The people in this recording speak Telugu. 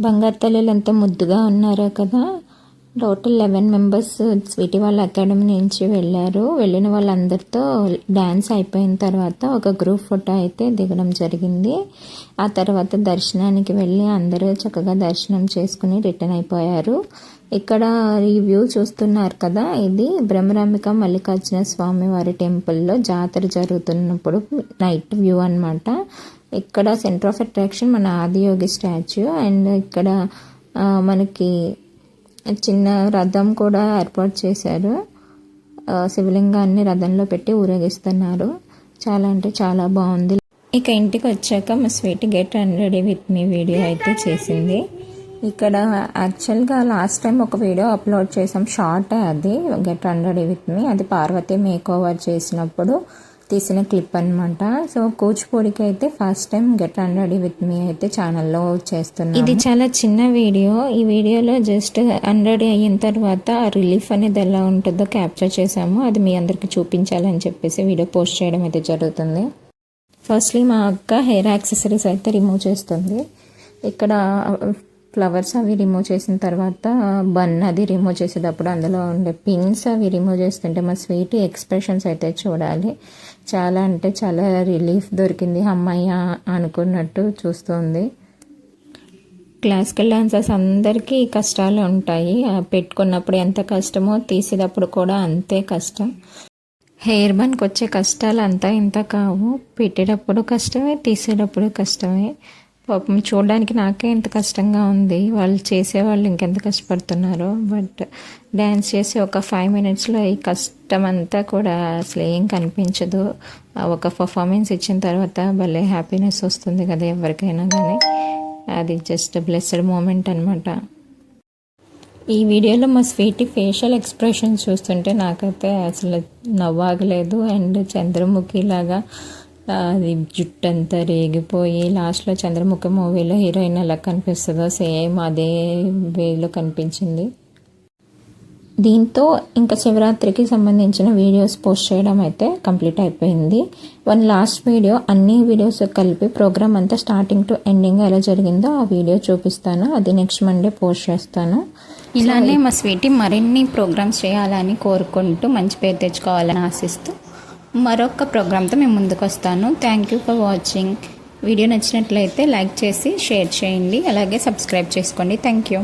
బంగారు తల్లులు ఎంత ముద్దుగా ఉన్నారో కదా. టోటల్ 11 మెంబర్స్ స్వీటీ వాళ్ళ అకాడమీ నుంచి వెళ్ళారు. వెళ్ళిన వాళ్ళందరితో డ్యాన్స్ అయిపోయిన తర్వాత ఒక గ్రూప్ ఫోటో అయితే దిగడం జరిగింది. ఆ తర్వాత దర్శనానికి వెళ్ళి అందరూ చక్కగా దర్శనం చేసుకుని రిటర్న్ అయిపోయారు. ఇక్కడ ఈ వ్యూ చూస్తున్నారు కదా, ఇది బ్రహ్మరాంబిక మల్లికార్జున స్వామి వారి టెంపుల్లో జాతర జరుగుతున్నప్పుడు నైట్ వ్యూ అనమాట. ఇక్కడ సెంటర్ ఆఫ్ అట్రాక్షన్ మన ఆదియోగి స్టాచ్యూ. అండ్ ఇక్కడ మనకి చిన్న రథం కూడా ఏర్పాటు చేశారు. శివలింగాన్ని రథంలో పెట్టి ఊరేగిస్తున్నారు. చాలా అంటే చాలా బాగుంది. ఇక ఇంటికి వచ్చాక మా sweet get ready with me video అయితే చేసింది. ఇక్కడ యాక్చువల్గా లాస్ట్ టైం ఒక వీడియో అప్లోడ్ చేసాం, షార్ట్ అది గెట్ రెడీ విత్ మీ. అది పార్వతి మేక్ ఓవర్ చేసినప్పుడు తీసిన క్లిప్ అనమాట. సో కూచిపూడికి అయితే first time get ready with me అయితే ఛానల్లో చేస్తున్నాను. ఇది చాలా చిన్న వీడియో. ఈ వీడియోలో జస్ట్ రెడీ అయిన తర్వాత రిలీఫ్ అనేది ఎలా ఉంటుందో క్యాప్చర్ చేసాము. అది మీ అందరికి చూపించాలని చెప్పేసి వీడియో పోస్ట్ చేయడం అయితే జరుగుతుంది. ఫస్ట్లీ మా అక్క హెయిర్ యాక్సెసరీస్ అయితే రిమూవ్ చేస్తుంది. ఇక్కడ ఫ్లవర్స్ అవి రిమూవ్ చేసిన తర్వాత బన్ అది రిమూవ్ చేసేటప్పుడు అందులో ఉండే పిన్స్ అవి రిమూవ్ చేస్తుంటే మా స్వీట్ ఎక్స్ప్రెషన్స్ అయితే చూడాలి. చాలా అంటే చాలా రిలీఫ్ దొరికింది. అమ్మాయి అనుకున్నట్టు చూస్తుంది. క్లాసికల్ డాన్సర్స్ అందరికీ కష్టాలు ఉంటాయి. పెట్టుకున్నప్పుడు ఎంత కష్టమో తీసేటప్పుడు కూడా అంతే కష్టం. హెయిర్ బన్కి వచ్చే కష్టాలు అంతా ఇంత కావు. పెట్టేటప్పుడు కష్టమే, తీసేటప్పుడు కష్టమే. పాపం చూడడానికి నాకే ఎంత కష్టంగా ఉంది, వాళ్ళు చేసేవాళ్ళు ఇంకెంత కష్టపడుతున్నారో. బట్ డ్యాన్స్ చేసి ఒక 5 minutesలో ఈ కష్టం అంతా కూడా అసలు ఏం కనిపించదు. ఒక పర్ఫార్మెన్స్ ఇచ్చిన తర్వాత భలే హ్యాపీనెస్ వస్తుంది కదా ఎవరికైనా కానీ. అది జస్ట్ బ్లెస్డ్ మూమెంట్ అనమాట. ఈ వీడియోలో మా స్వీటీ ఫేషియల్ ఎక్స్ప్రెషన్ చూస్తుంటే నాకైతే అసలు నవ్వాగలేదు. అండ్ చంద్రముఖి లాగా అది జుట్టు అంతా రేగిపోయి లాస్ట్లో చంద్రముఖి మూవీలో హీరోయిన్ ఎలా కనిపిస్తుందో సేమ్ అదే వేలో కనిపించింది. దీంతో ఇంకా శివరాత్రికి సంబంధించిన వీడియోస్ పోస్ట్ చేయడం అయితే కంప్లీట్ అయిపోయింది. లాస్ట్ వీడియో అన్ని వీడియోస్ కలిపి ప్రోగ్రామ్ అంతా స్టార్టింగ్ టు ఎండింగ్ ఎలా జరిగిందో ఆ వీడియో చూపిస్తాను. అది నెక్స్ట్ మండే పోస్ట్ చేస్తాను. ఇలానే మా స్వీటీ మరిన్ని ప్రోగ్రామ్స్ చేయాలని కోరుకుంటూ మంచి పేరు తెచ్చుకోవాలని ఆశిస్తూ మరొక ప్రోగ్రామ్తో మేము ముందుకు వస్తాను. Thank you for watching. Video నచ్చినట్లయితే లైక్ చేసి షేర్ చేయండి, అలాగే సబ్స్క్రైబ్ చేసుకోండి. Thank you.